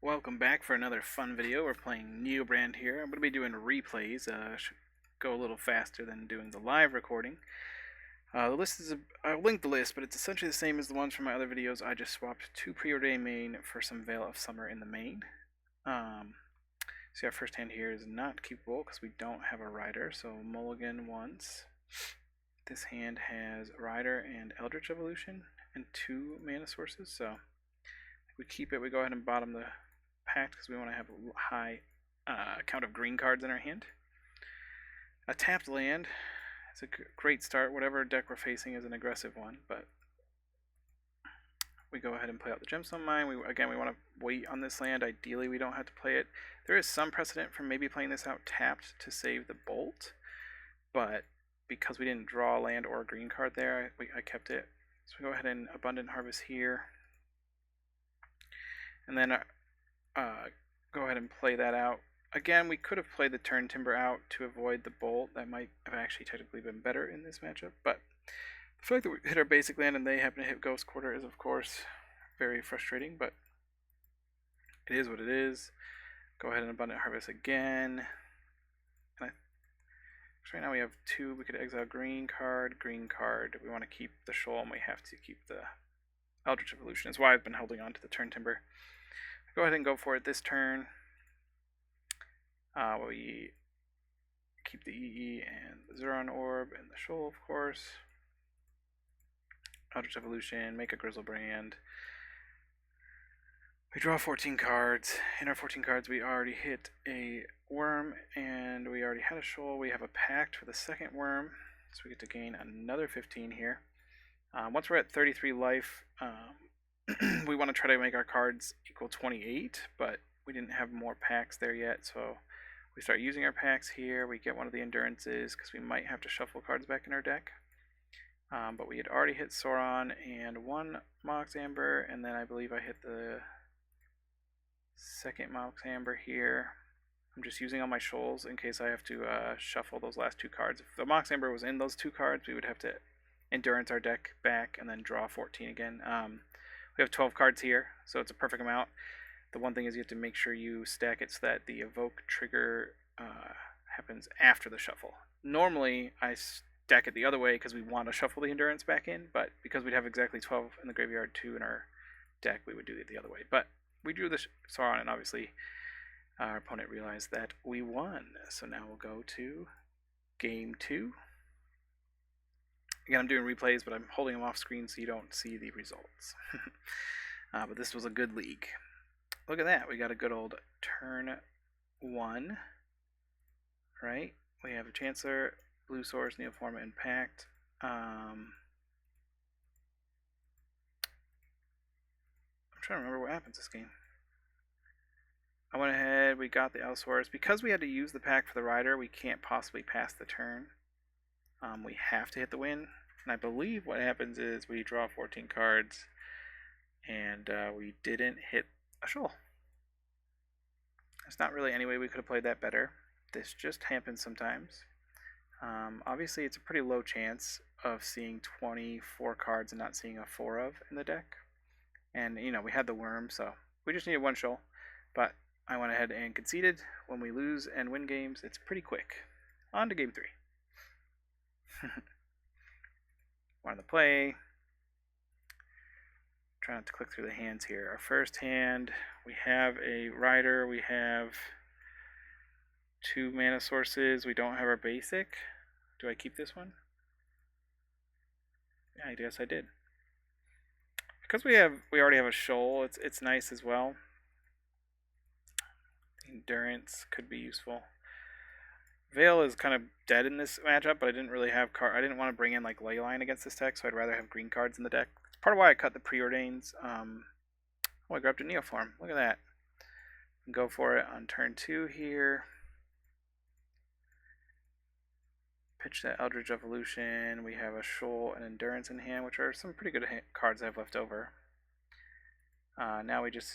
Welcome back for another fun video. We're playing Neobrand here. I'm going to be doing replays. Should go a little faster than doing the live recording. The list is I'll link the list, but it's essentially the same as the ones from my other videos. I just swapped 2 preordained main for some Veil of Summer in the main. See, our first hand here is not keepable because we don't have a rider, so mulligan once. This hand has rider and Eldritch Evolution and 2 mana sources, so if we keep it, we go ahead and bottom the pact because we want to have a high count of green cards in our hand. A tapped land is a great start. Whatever deck we're facing is an aggressive one, but we go ahead and play out the Gemstone Mine. We want to wait on this land. Ideally, we don't have to play it. There is some precedent for maybe playing this out tapped to save the Bolt, but because we didn't draw a land or a green card there, I kept it. So we go ahead and Abundant Harvest here, and then go ahead and play that out. Again, we could have played the Turn Timber out to avoid the Bolt. That might have actually technically been better in this matchup, but the fact that we hit our basic land and they happen to hit Ghost Quarter is, of course, very frustrating, but it is what it is. Go ahead and Abundant Harvest again. And right now we have 2. We could exile green card. We want to keep the Shoal, and we have to keep the Eldritch Evolution. That's why I've been holding on to the Turn Timber. Go ahead and go for it this turn. We keep the EE and the Zuron Orb and the Shoal, of course. Eldritch Evolution, make a Grizzlebrand. We draw 14 cards. In our 14 cards, we already hit a Worm, and we already had a Shoal. We have a Pact for the second Worm, so we get to gain another 15 here. Once we're at 33 life, we want to try to make our cards equal 28, but we didn't have more packs there yet, so we start using our packs here. We get one of the Endurances because we might have to shuffle cards back in our deck. But we had already hit Sauron and 1 Mox Amber, and then I believe I hit the second Mox Amber here. I'm just using all my shoals in case I have to shuffle those last 2 cards. If the Mox Amber was in those 2 cards, we would have to Endurance our deck back and then draw 14 again. We have 12 cards here, so it's a perfect amount. The one thing is you have to make sure you stack it so that the evoke trigger happens after the shuffle. Normally, I stack it the other way because we want to shuffle the Endurance back in, but because we'd have exactly 12 in the graveyard, 2 in our deck, we would do it the other way. But we drew the Sauron, and obviously our opponent realized that we won. So now we'll go to Game 2. Again, I'm doing replays, but I'm holding them off screen so you don't see the results. But this was a good league. Look at that. We got a good old turn 1. Right? We have a Chancellor, Blue Source, Neoforma, and Pact. I'm trying to remember what happens this game. I went ahead, we got the Elsource. Because we had to use the Pact for the Rider, we can't possibly pass the turn. We have to hit the win. And I believe what happens is we draw 14 cards, and we didn't hit a Shoal. There's not really any way we could have played that better. This just happens sometimes. Obviously, it's a pretty low chance of seeing 24 cards and not seeing a 4 of in the deck. And, you know, we had the Worm, so we just needed 1 Shoal. But I went ahead and conceded. When we lose and win games, it's pretty quick. On to Game 3. One on the play. Try not to click through the hands here. Our first hand, we have a Rider. We have 2 mana sources. We don't have our basic. Do I keep this one? Yeah, I guess I did. Because we already have a Shoal, it's nice as well. Endurance could be useful. Veil is kind of dead in this matchup, but I didn't really have I didn't want to bring in like Leyline against this deck, so I'd rather have green cards in the deck. It's part of why I cut the preordains. Oh, I grabbed a Neoform. Look at that. Go for it on turn 2 here. Pitch that Eldritch Evolution. We have a Shoal and Endurance in hand, which are some pretty good cards I have left over. Now we just...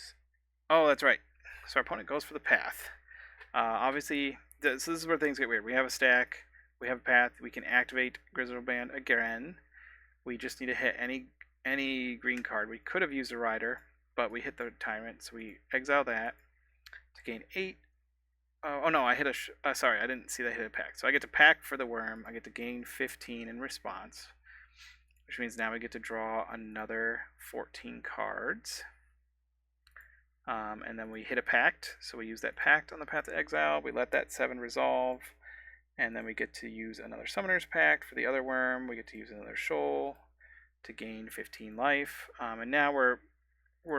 Oh, that's right. So our opponent goes for the Path. Obviously... So this is where things get weird. We have a stack, we have a path, we can activate Grizzlebrand again. We just need to hit any green card. We could have used a Rider, but we hit the tyrant, so we exile that to gain 8. Oh no, I hit a sorry, I didn't see that I hit a pack. So I get to pack for the worm. I get to gain 15 in response, which means now we get to draw another 14 cards. And then we hit a pact, so we use that pact on the path to exile. We let that 7 resolve, and then we get to use another Summoner's Pact for the other worm. We get to use another Shoal to gain 15 life, and now we're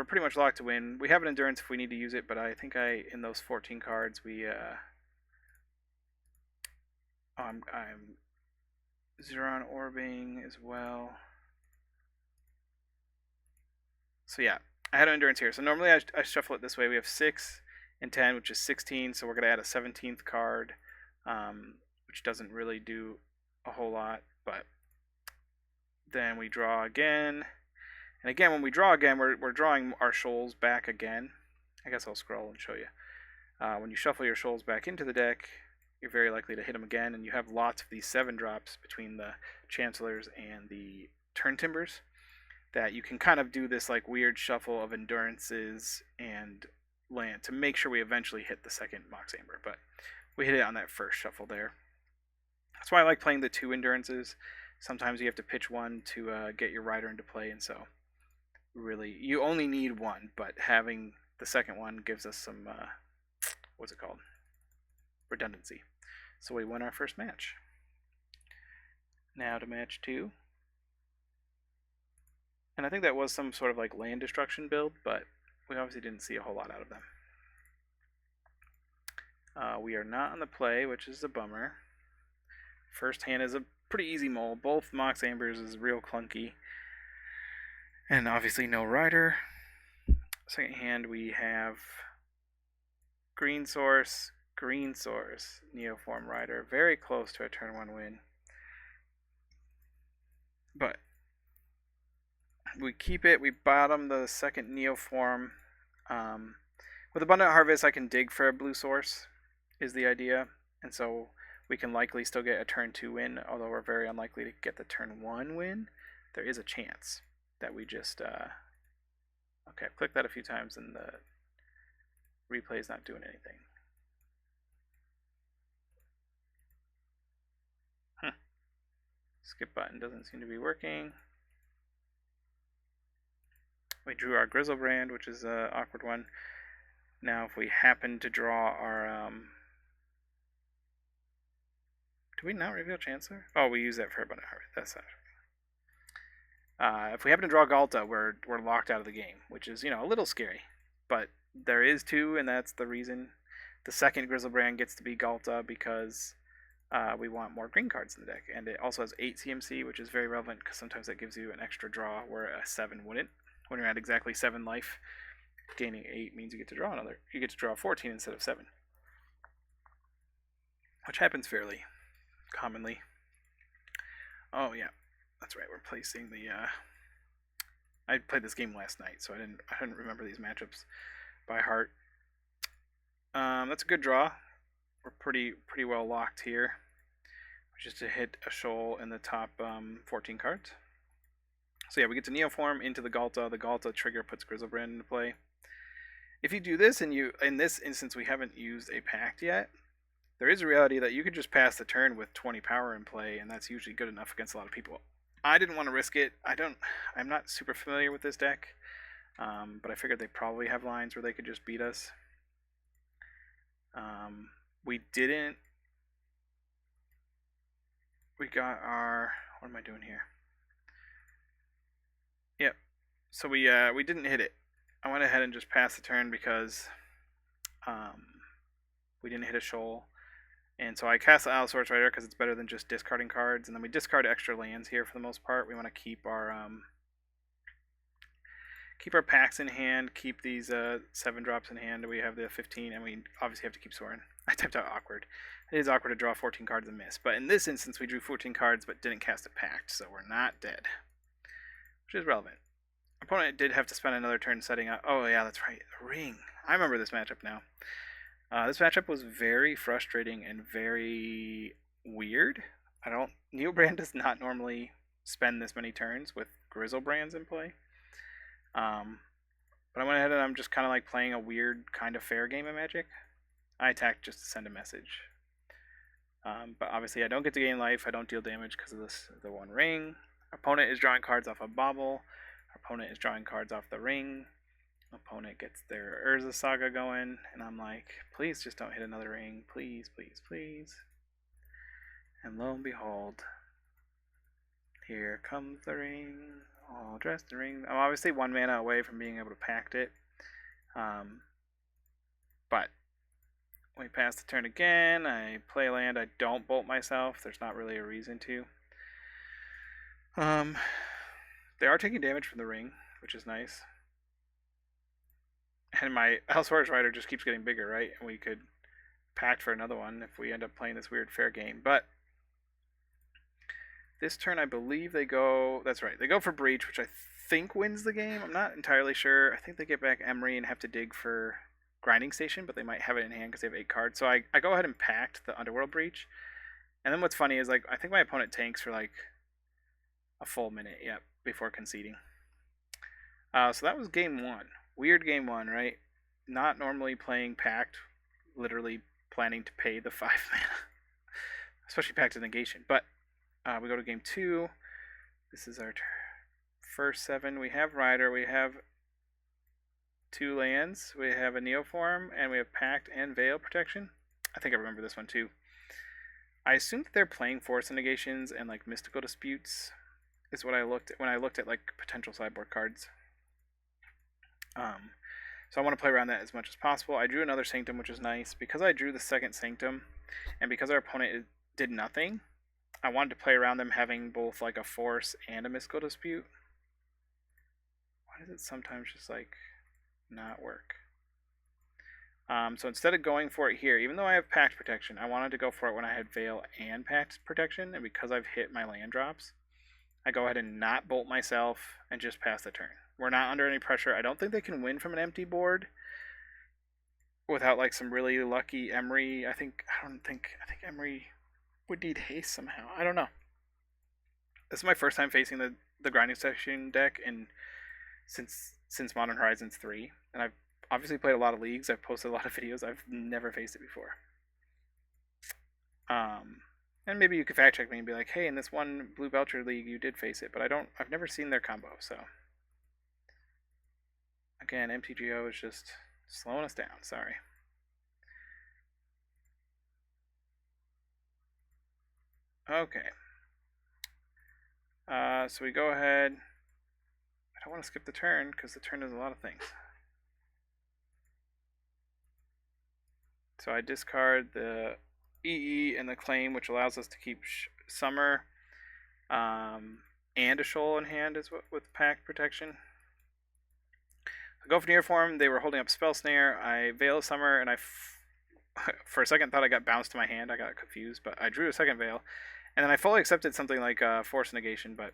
pretty much locked to win. We have an endurance if we need to use it, but I think in those 14 cards I'm Zeron Orbing as well. So yeah, I had an endurance here. So normally I shuffle it this way. We have 6 and 10, which is 16. So we're going to add a 17th card, which doesn't really do a whole lot. But then we draw again. And again, when we draw again, we're drawing our shoals back again. I guess I'll scroll and show you. When you shuffle your shoals back into the deck, you're very likely to hit them again. And you have lots of these 7 drops between the Chancellors and the Turn Timbers, that you can kind of do this like weird shuffle of endurances and land to make sure we eventually hit the second Mox Amber. But we hit it on that first shuffle there. That's why I like playing the 2 endurances. Sometimes you have to pitch one to get your rider into play, and so really you only need one, but having the second one gives us some what's it called, redundancy. So we win our first match. Now to match 2. And I think that was some sort of like land destruction build, but we obviously didn't see a whole lot out of them. We are not on the play, which is a bummer. First hand is a pretty easy mole. Both Mox Ambers is real clunky. And obviously no rider. Second hand we have green source, Neoform rider. Very close to a turn 1 win. But we keep it. We bottom the second Neoform. With Abundant Harvest, I can dig for a blue source, is the idea. And so we can likely still get a turn 2 win, although we're very unlikely to get the turn 1 win. There is a chance that we just... okay, I've clicked that a few times and the replay is not doing anything. Skip button doesn't seem to be working. We drew our Grizzlebrand, which is an awkward one. Now if we happen to draw our... do we not reveal Chancellor? Oh, we use that for Abundant Harvest. That's not... if we happen to draw Galta, we're locked out of the game, which is, a little scary. But there is 2, and that's the reason. The second Grizzlebrand gets to be Galta because we want more green cards in the deck. And it also has 8 CMC, which is very relevant because sometimes that gives you an extra draw where a 7 wouldn't. When you're at exactly 7 life, gaining 8 means you get to draw another. You get to draw 14 instead of 7, which happens fairly commonly. Oh yeah, that's right. We're placing the. I played this game last night, so I didn't remember these matchups by heart. That's a good draw. We're pretty well locked here, which is to hit a shoal in the top 14 cards. So yeah, we get to Neoform into the Galta. The Galta trigger puts Grizzlebrand into play. If you do this, and in this instance we haven't used a pact yet, there is a reality that you could just pass the turn with 20 power in play, and that's usually good enough against a lot of people. I didn't want to risk it. I'm not super familiar with this deck, but I figured they probably have lines where they could just beat us. We didn't. We got our... what am I doing here? Yep. So we didn't hit it. I went ahead and just passed the turn because we didn't hit a shoal. And so I cast the Allosaurus Rider because it's better than just discarding cards. And then we discard extra lands here for the most part. We want to keep our packs in hand, keep these 7 drops in hand. We have the 15, and we obviously have to keep Sorin. I typed out awkward. It is awkward to draw 14 cards and miss. But in this instance, we drew 14 cards but didn't cast a pact, so we're not dead, which is relevant. Opponent did have to spend another turn setting up. Oh yeah, that's right, the ring. I remember this matchup now. This matchup was very frustrating and very weird. Neobrand does not normally spend this many turns with Grizzlebrands in play. But But I went ahead and I'm just kind of like playing a weird kind of fair game of Magic. I attacked just to send a message. But obviously I don't get to gain life. I don't deal damage because of the one ring. Our opponent is drawing cards off a bauble. Our opponent is drawing cards off the ring. Opponent gets their Urza Saga going, and I'm like, please just don't hit another ring. Please, please, please. And lo and behold, here comes the ring, all dressed in ring. I'm obviously 1 mana away from being able to pact it. But we pass the turn again. I play land. I don't bolt myself. There's not really a reason to. They are taking damage from the ring, which is nice. And my Elsewhere's Rider just keeps getting bigger, right? And we could pact for another one if we end up playing this weird fair game. But this turn, I believe they go... That's right. They go for Breach, which I think wins the game. I'm not entirely sure. I think they get back Emery and have to dig for Grinding Station, but they might have it in hand because they have 8 cards. So I go ahead and pact the Underworld Breach. And then what's funny is, like, I think my opponent tanks for, like, a full minute, before conceding. So that was game 1. Weird game 1, right? Not normally playing Pact, literally planning to pay the 5 mana. Especially Pact of Negation. But we go to game 2. This is our first 7. We have Rider, we have 2 lands, we have a Neoform, and we have Pact and Veil Protection. I think I remember this one too. I assume that they're playing Force Negations and like Mystical Disputes is what I looked at when I looked at like potential sideboard cards. So I want to play around that as much as possible. I drew another Sanctum, which is nice. Because I drew the second Sanctum, and because our opponent did nothing, I wanted to play around them having both like a Force and a Mystical Dispute. Why does it sometimes just like not work? So instead of going for it here, even though I have Pact Protection, I wanted to go for it when I had Veil and Pact Protection, and because I've hit my land drops, I go ahead and not bolt myself and just pass the turn. We're not under any pressure. I don't think they can win from an empty board without like some really lucky Emery. I think Emery would need haste somehow. I don't know. This is my first time facing the Grinding Station deck since Modern Horizons 3, and I've obviously played a lot of leagues. I've posted a lot of videos. I've never faced it before. And maybe you could fact check me and be like, hey, in this one Blue Belcher league you did face it, but I've never seen their combo, so. Again, MTGO is just slowing us down, sorry. Okay. So we go ahead. I don't want to skip the turn, because the turn does a lot of things. So I discard the EE and the Claim, which allows us to keep Summer and a Shoal in hand is with Pact Protection. I go for Neoform. They were holding up Spell Snare. I Veil Summer, and for a second thought I got bounced to my hand. I got confused, but I drew a second Veil. And then I fully accepted something like Force Negation, but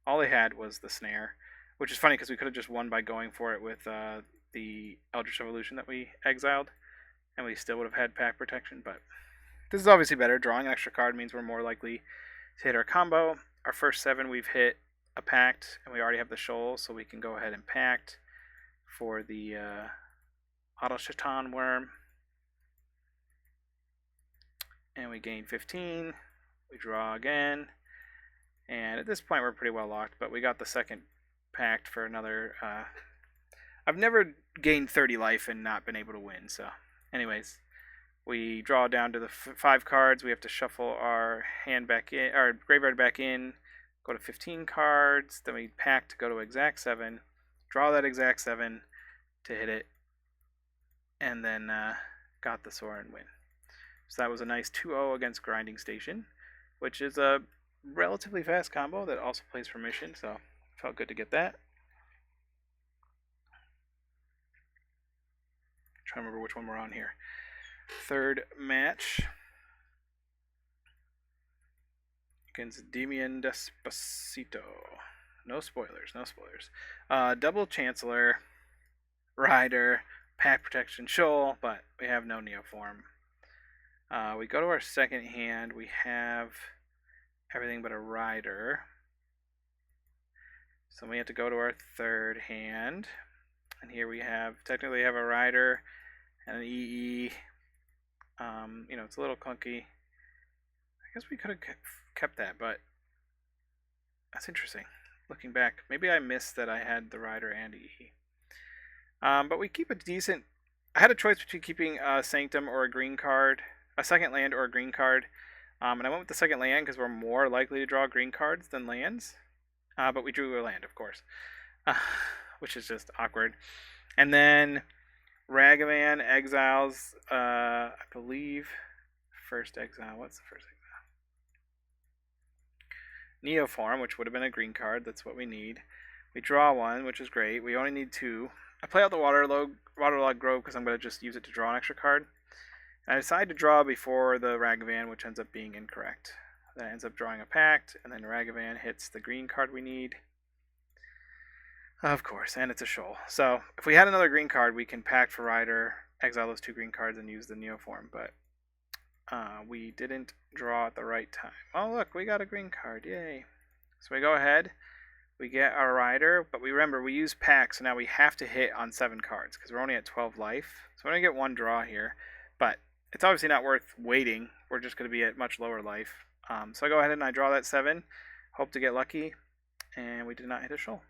all they had was the Snare, which is funny because we could have just won by going for it with the Eldritch Evolution that we exiled, and we still would have had Pact Protection, but this is obviously better. Drawing an extra card means we're more likely to hit our combo. Our first 7 we've hit a Pact, and we already have the Shoal, so we can go ahead and Pact for the Auto-Shaitan Worm. And we gain 15. We draw again. And at this point we're pretty well locked, but we got the second Pact for another... I've never gained 30 life and not been able to win, so... Anyways, we draw down to the 5 cards. We have to shuffle our hand back in, our graveyard back in, go to 15 cards, then we Pact to go to exact 7, draw that exact 7 to hit it, and then got the Sorin win. So that was a nice 2-0 against Grinding Station, which is a relatively fast combo that also plays for Mission, so felt good to get that. Trying to remember which one we're on here. Third match against Demian Despacito. No spoilers, no spoilers. Double Chancellor, Rider, Pact Protection, Shoal, but we have no Neoform. We go to our second hand. We have everything but a Rider. So we have to go to our third hand. And here we have, technically have a rider and an EE. You know, it's a little clunky. I guess we could have kept that, but that's interesting. Looking back, maybe I missed that I had the rider and EE. But we keep a decent... I had a choice between keeping a Sanctum or a green card, a second land or a green card. And I went with the second land because we're more likely to draw green cards than lands. But we drew a land, of course, which is just awkward. And then Ragavan exiles, I believe, first exile. What's the first exile? Neoform, which would have been a green card. That's what we need. We draw one, which is great. We only need two. I play out the Waterlogged Grove because I'm going to just use it to draw an extra card. And I decide to draw before the Ragavan, which ends up being incorrect. That ends up drawing a Pact, and then Ragavan hits the green card we need. Of course, and it's a shoal. So if we had another green card, we can Pact for Rider, exile those two green cards, and use the Neoform. But we didn't draw at the right time. Oh, look, we got a green card. Yay. So we go ahead. We get our Rider, but we remember we use Pact, so now we have to hit on 7 cards because we're only at 12 life. So we're going to get one draw here, but it's obviously not worth waiting. We're just going to be at much lower life. So I go ahead and I draw that 7, hope to get lucky, and we did not hit a shoal.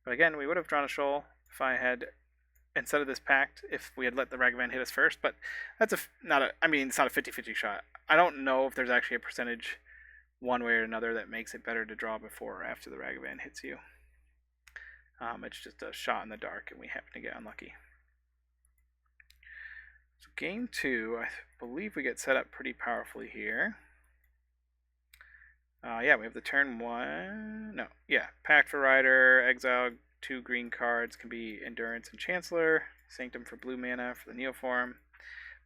But again, we would have drawn a shoal if I had, instead of this Pact, if we had let the Ragavan hit us first, but that's it's not a 50-50 shot. I don't know if there's actually a percentage one way or another that makes it better to draw before or after the Ragavan hits you. It's just a shot in the dark, and we happen to get unlucky. So game 2, I believe we get set up pretty powerfully here. Yeah, we have the turn 1. No, yeah, Pact for Rider, exile 2 green cards, can be Endurance and Chancellor, Sanctum for blue mana for the Neoform.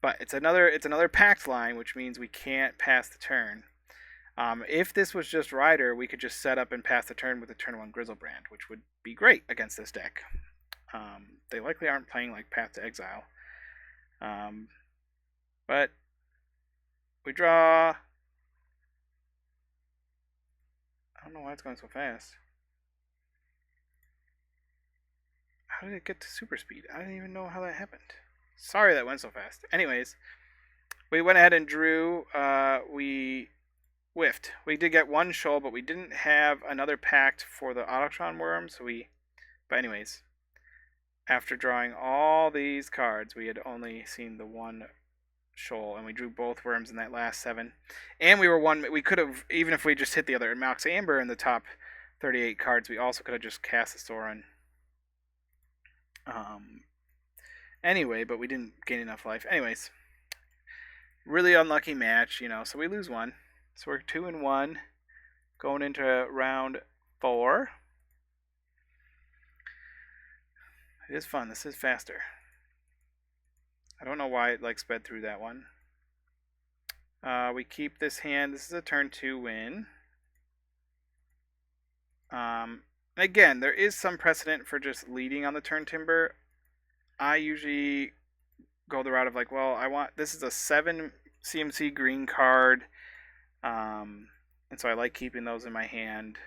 But it's another Pact line, which means we can't pass the turn. If this was just Rider, we could just set up and pass the turn with a turn 1 Grizzlebrand, which would be great against this deck. They likely aren't playing like Path to Exile. But we draw... I don't know why it's going so fast. How did it get to super speed? I don't even know how that happened. Sorry that went so fast. Anyways, we went ahead and drew. We whiffed. We did get one shoal, but we didn't have another Pact for the Autotron Worm, so we... But anyways, after drawing all these cards, we had only seen the one shoal, and we drew both worms in that last 7. And we were one... We could have, even if we just hit the other Mox Amber in the top 38 cards, we also could have just cast a Sorin. Anyway, but we didn't gain enough life. Anyways, really unlucky match, you know, so we lose one. So we're 2-1 going into round 4. It is fun. This is faster. I don't know why it like sped through that one. We keep this hand. This is a turn 2 win. Again, there is some precedent for just leading on the turn timber. I usually go the route of like, well, this is a 7 CMC green card. And so I like keeping those in my hand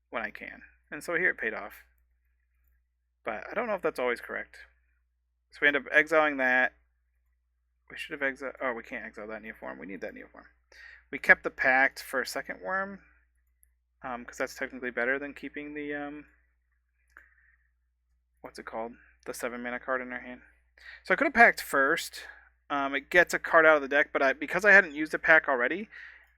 when I can. And so here it paid off. But I don't know if that's always correct. So we end up exiling that. We should have exiled... Oh, we can't exile that Neoform. We need that Neoform. We kept the Pact for a second worm. Because that's technically better than keeping the... what's it called? The 7 mana card in our hand. So I could have Packed first. It gets a card out of the deck, but because I hadn't used a pack already,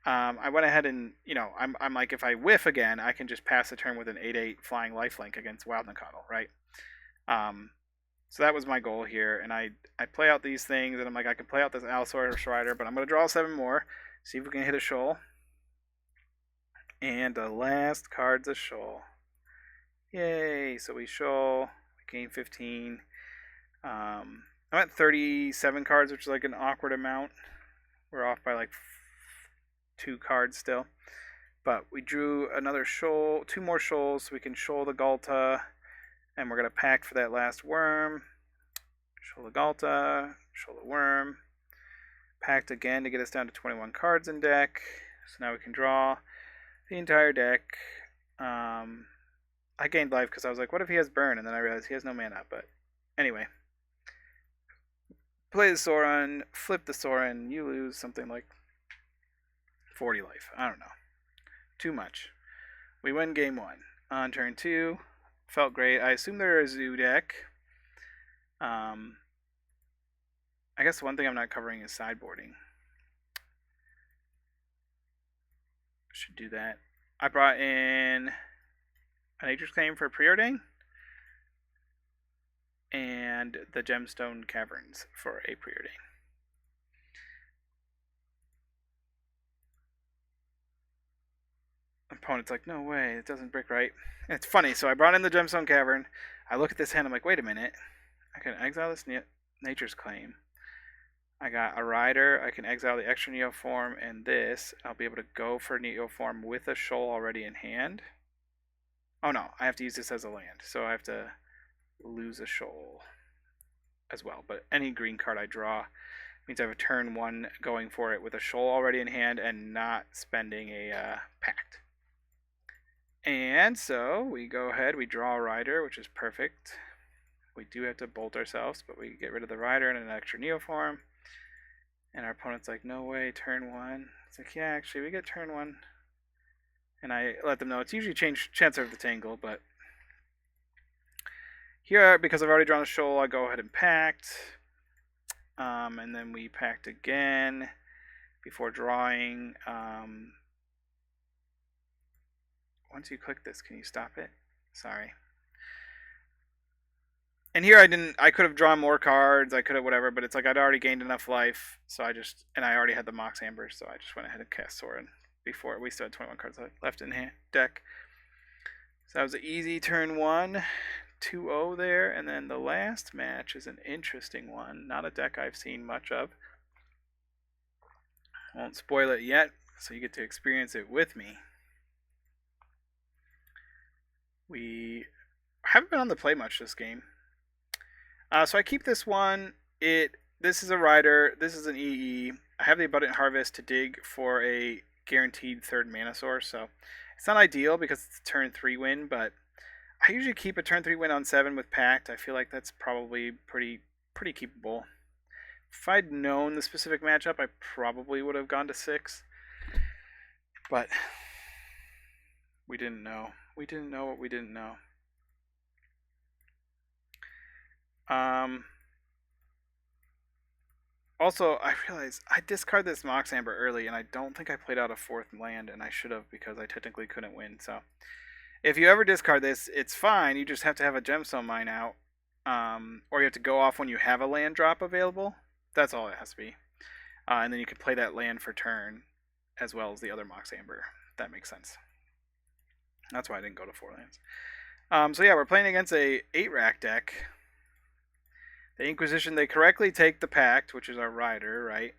I went ahead and, you know, I'm like, if I whiff again, I can just pass the turn with an 8/8 flying lifelink against Wild Nacatl, right? So that was my goal here, and I play out these things, and I'm like, I can play out this Allosaurus Rider, but I'm going to draw 7 more, see if we can hit a shoal. And the last card's a shoal. Yay! So we shoal. Gain 15. I'm at 37 cards, which is like an awkward amount. We're off by like 2 cards still. But we drew another shoal, 2 more shoals, so we can shoal the Galta. And we're going to Pact for that last worm. Shoal the Galta, shoal the worm. Pact again to get us down to 21 cards in deck. So now we can draw the entire deck. I gained life because I was like, what if he has burn? And then I realized he has no mana, but anyway, play the Sorin, flip the Sorin, you lose something like 40 life. I don't know. Too much. We win game 1. On turn 2, felt great. I assume they're a zoo deck. I guess one thing I'm not covering is sideboarding. Should do that. I brought in a Nature's Claim for Preordain and the Gemstone Caverns for a Preordain. Opponent's like, no way, it doesn't break right. And it's funny, so I brought in the Gemstone Cavern. I look at this hand, I'm like, wait a minute. I can exile this Nature's Claim. I got a Rider, I can exile the extra Neoform and this. I'll be able to go for Neoform with a Shoal already in hand. Oh no, I have to use this as a land, so I have to lose a Shoal as well. But any green card I draw means I have a turn 1 going for it with a Shoal already in hand and not spending a Pact. And so we go ahead, we draw a Rider, which is perfect. We do have to bolt ourselves, but we get rid of the Rider and an extra Neoform. And our opponent's like, no way, turn 1. It's like, yeah, actually, we get turn 1. And I let them know it's usually Chancer of the Tangle, but here, because I've already drawn a Shoal, I go ahead and Pact. And then we Pact again before drawing. Once you click this, can you stop it? Sorry. And here I could have drawn more cards, I could have whatever, but it's like I'd already gained enough life, so and I already had the Mox Amber, so I just went ahead and cast Sorin before. We still had 21 cards left in hand deck. So that was an easy turn 1, 2-0 there, and then the last match is an interesting one. Not a deck I've seen much of. Won't spoil it yet, so you get to experience it with me. We haven't been on the play much this game. So I keep this one. This is a Rider. This is an EE. I have the Abundant Harvest to dig for a guaranteed 3rd mana source. So it's not ideal because it's a turn 3 win, but I usually keep a turn 3 win on 7 with Pact. I feel like that's probably pretty keepable. If I'd known the specific matchup, I probably would have gone to 6. But we didn't know. We didn't know what we didn't know. Also, I realized I discarded this Mox Amber early, and I don't think I played out a 4th land, and I should have because I technically couldn't win. So, if you ever discard this, it's fine. You just have to have a Gemstone Mine out, or you have to go off when you have a land drop available. That's all it has to be. And then you can play that land for turn, as well as the other Mox Amber. That makes sense. That's why I didn't go to 4 lands. So yeah, we're playing against a 8-rack deck. The Inquisition, they correctly take the Pact, which is our Rider, right?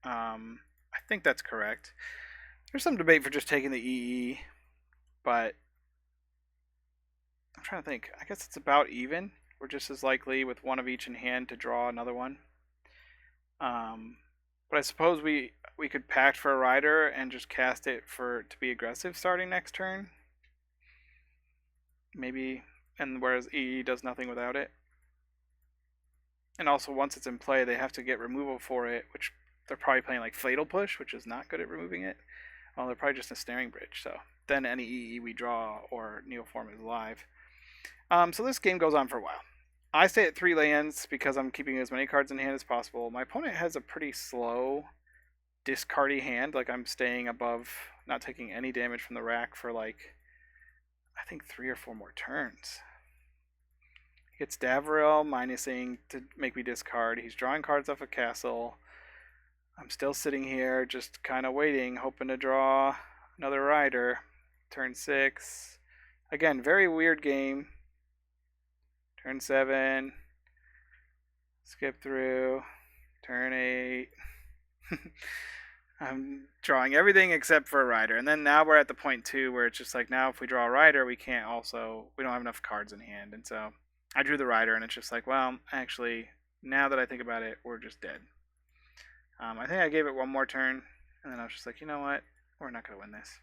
I think that's correct. There's some debate for just taking the EE, but I'm trying to think. I guess it's about even. We're just as likely with one of each in hand to draw another one. But I suppose we could Pact for a Rider and just cast it to be aggressive starting next turn. Maybe, and whereas EE does nothing without it. And also, once it's in play, they have to get removal for it, which they're probably playing like Fatal Push, which is not good at removing it. Well, they're probably just a Snaring Bridge, so then any EE we draw or Neoform is live. So this game goes on for a while. I stay at 3 lands because I'm keeping as many cards in hand as possible. My opponent has a pretty slow, discardy hand. Like, I'm staying above, not taking any damage from the rack for like, I think 3 or 4 more turns. It's Davril minusing to make me discard. He's drawing cards off a castle. I'm still sitting here just kind of waiting, hoping to draw another Rider. Turn 6. Again, very weird game. Turn 7. Skip through. Turn 8. I'm drawing everything except for a Rider. And then now we're at the point 2 where it's just like, now if we draw a Rider, we don't have enough cards in hand. And so I drew the Rider, and it's just like, well, actually, now that I think about it, we're just dead. I think I gave it one more turn, and then I was just like, you know what? We're not going to win this.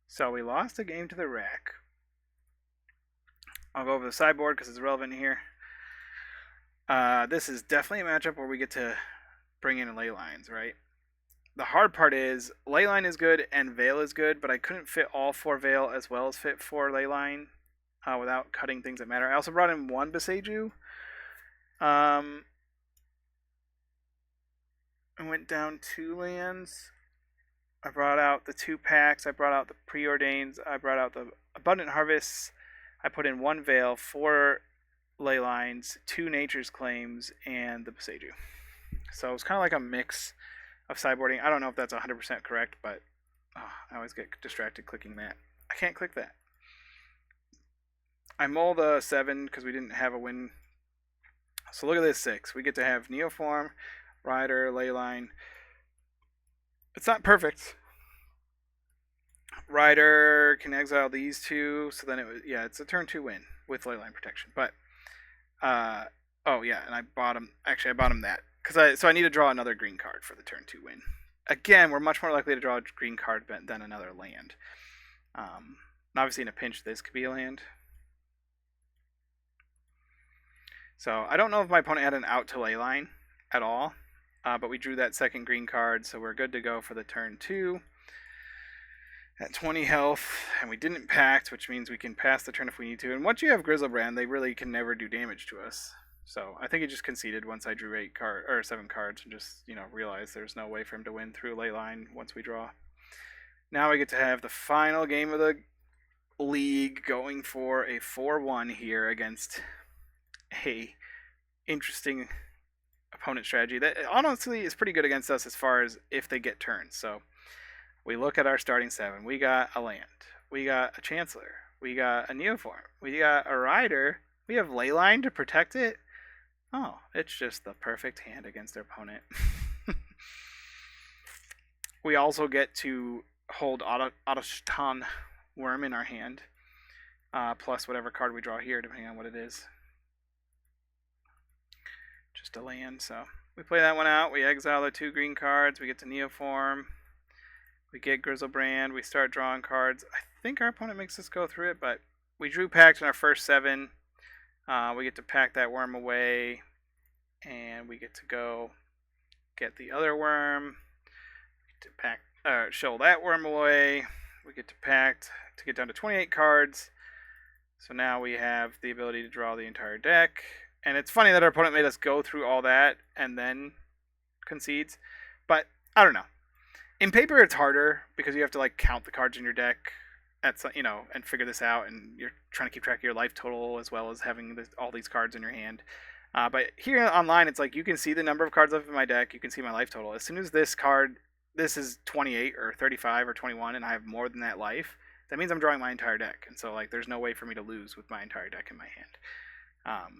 So we lost the game to the rack. I'll go over the sideboard because it's relevant here. This is definitely a matchup where we get to bring in ley lines, right? The hard part is Leyline is good and Veil is good, but I couldn't fit all 4 Veil as well as fit 4 Leyline without cutting things that matter. I also brought in 1 Boseiju. I went down 2 lands. I brought out the 2 packs. I brought out the Preordains. I brought out the Abundant Harvests. I put in 1 Veil, 4 Leylines, 2 Nature's Claims, and the Boseiju. So it was kind of like a mix of sideboarding. I don't know if that's 100% correct, but I always get distracted clicking that. I can't click that. I mull the 7 because we didn't have a win. So look at this 6. We get to have Neoform, Rider, Leyline. It's not perfect. Rider can exile these 2, so then it's a turn 2 win with Leyline protection. But oh yeah, and I bought him that because I need to draw another green card for the turn 2 win. Again, we're much more likely to draw a green card than another land. Obviously, in a pinch, this could be a land. So I don't know if my opponent had an out to Leyline at all, but we drew that second green card, so we're good to go for the turn 2 at 20 health, and we didn't pact, which means we can pass the turn if we need to. And once you have Grizzlebrand, they really can never do damage to us. So I think he just conceded once I drew 7 cards and just realized there's no way for him to win through Leyline once we draw. Now we get to have the final game of the league, going for a 4-1 here against a interesting opponent strategy that honestly is pretty good against us as far as if they get turns. So we look at our starting 7. We got a land. We got a Chancellor. We got a Neoform. We got a Rider. We have Leyline to protect it. Oh, it's just the perfect hand against their opponent. We also get to hold Autoshtan Worm in our hand, plus whatever card we draw here, depending on what it is. Just a land, so we play that one out. We exile the 2 green cards. We get to Neoform. We get Grizzlebrand. We start drawing cards. I think our opponent makes us go through it, but we drew Pact in our first 7. We get to pack that worm away, and we get to go get the other worm. We get to show that worm away. We get to pact to get down to 28 cards. So now we have the ability to draw the entire deck. And it's funny that our opponent made us go through all that and then concedes. But I don't know. In paper, it's harder because you have to count the cards in your deck and figure this out, and you're trying to keep track of your life total as well as having all these cards in your hand. But here online, it's you can see the number of cards left in my deck. You can see my life total. As soon as this is 28 or 35 or 21, and I have more than that life, that means I'm drawing my entire deck. And so there's no way for me to lose with my entire deck in my hand.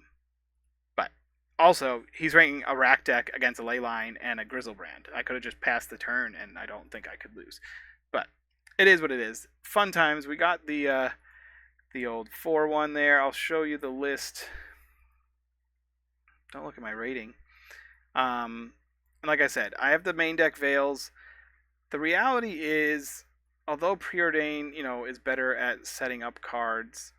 But also, he's ranking a rack deck against a Leyline and a Grizzlebrand. I could have just passed the turn, and I don't think I could lose. But it is what it is. Fun times. We got the old 4-1 there. I'll show you the list. Don't look at my rating. And like I said, I have the main deck Veils. The reality is, although Preordain, is better at setting up cards,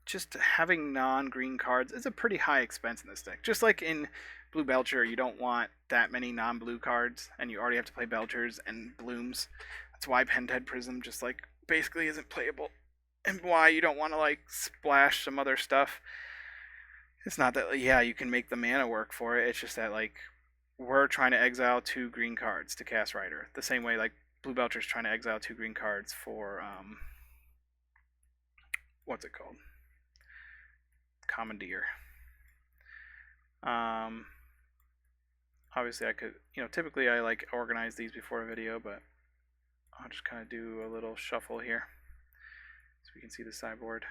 just having non-green cards is a pretty high expense in this deck. Just like in Blue Belcher, you don't want that many non-blue cards, and you already have to play Belchers and Blooms. That's why Pentad Prism just basically isn't playable, and why you don't want to splash some other stuff. It's not that you can make the mana work for it. It's just that we're trying to exile 2 green cards to cast Rider, the same way Blue Belcher's trying to exile 2 green cards for what's it called? Commandeer. Obviously I could, typically I organize these before a video, but I'll just kind of do a little shuffle here so we can see the sideboard.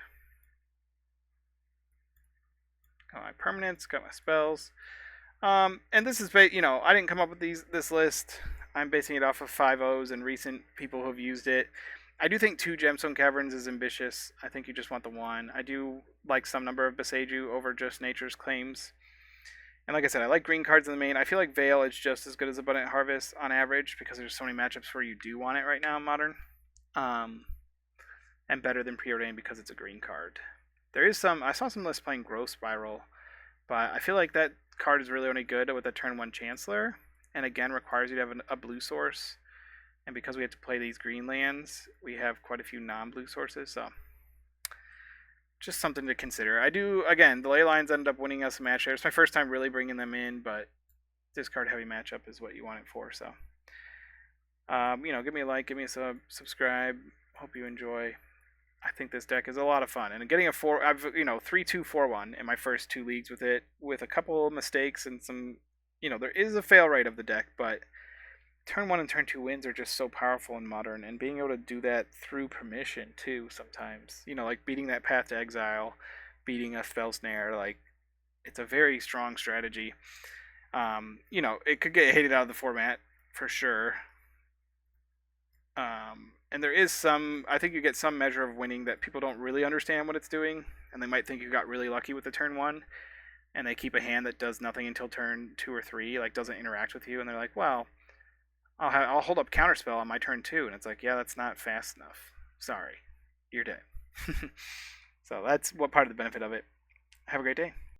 Got my permanents, got my spells. And this is, I didn't come up with this list. I'm basing it off of 5.0s and recent people who have used it. I do think 2 Gemstone Caverns is ambitious. I think you just want the 1. I do like some number of Boseiju over just Nature's Claims. And like I said, I like green cards in the main. I feel like Veil is just as good as Abundant Harvest on average because there's so many matchups where you do want it right now in Modern. And better than Preordain because it's a green card. I saw some lists playing Growth Spiral But I feel like that card is really only good with a turn 1 Chancellor, and again requires you to have a blue source. And because we have to play these green lands, we have quite a few non-blue sources, so just something to consider. I do, again, the ley lines end up winning us a match there. It's my first time really bringing them in, but this card heavy matchup is what you want it for, so. Give me a like, give me a subscribe. Hope you enjoy. I think this deck is a lot of fun, and getting a 3-2-4-1 in my first 2 leagues with it, with a couple mistakes and some, there is a fail rate of the deck, but turn 1 and turn 2 wins are just so powerful in Modern, and being able to do that through permission too sometimes. Like beating that Path to Exile, beating a Spell Snare, like it's a very strong strategy. It could get hated out of the format for sure. And there is I think you get some measure of winning that people don't really understand what it's doing, and they might think you got really lucky with the turn 1, and they keep a hand that does nothing until turn 2 or 3, like doesn't interact with you, and they're like, well, I'll hold up Counterspell on my turn 2, and it's like, yeah, that's not fast enough. Sorry, you're dead. So that's what part of the benefit of it. Have a great day.